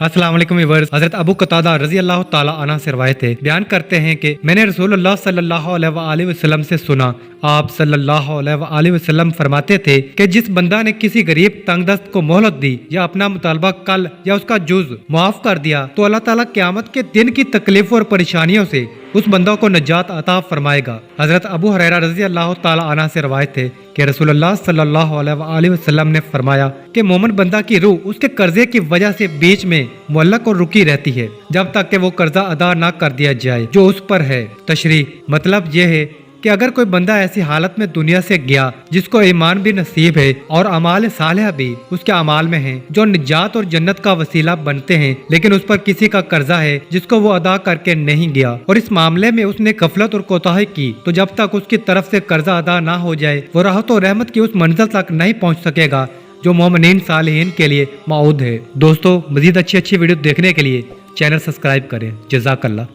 अस्सलाम वालेकुम व्यूअर्स। हजरत अबू कतादा रजी अल्लाह ताला अन्हु से रवायत है, बयान करते हैं कि मैंने रसूलुल्लाह सल्लल्लाहु अलैहि वसल्लम से सुना, आप सल्लल्लाहु अलैहि वसल्लम फरमाते थे कि जिस बंदा ने किसी गरीब तंगदस्त को मोहलत दी या अपना मुतालबा कल या उसका जुज मुआफ कर दिया तो अल्लाह ताला क़यामत के दिन की तकलीफ और परेशानियों से उस बंदा को नजात अता फरमाएगा। हजरत अबू हुरैरा रजी अल्लाह ताला अन्हु से रवायत है कि रसूलुल्लाह सल्लल्लाहु अलैहि वसल्लम ने फरमाया कि मोमिन बंदा की रूह उसके कर्जे की वजह से बीच में मुअल्लक और रुकी रहती है जब तक कि वो कर्जा अदा न कर दिया जाए जो उस पर है। तशरीह मतलब ये है कि अगर कोई बंदा ऐसी हालत में दुनिया से गया जिसको ईमान भी नसीब है और अमाल सालिहा भी उसके अमाल में है जो निजात और जन्नत का वसीला बनते हैं, लेकिन उस पर किसी का कर्जा है जिसको वो अदा करके नहीं गया और इस मामले में उसने गफलत और कोताही की, तो जब तक उसकी तरफ से कर्जा अदा ना हो जाए वो राहत और रहमत की उस मंजिल तक नहीं पहुँच सकेगा जो मोमिनीन सालिहीन के लिए मौजूद है। दोस्तों, मजीद अच्छी वीडियो देखने के लिए चैनल सब्सक्राइब करें। जज़ाकल्लाह।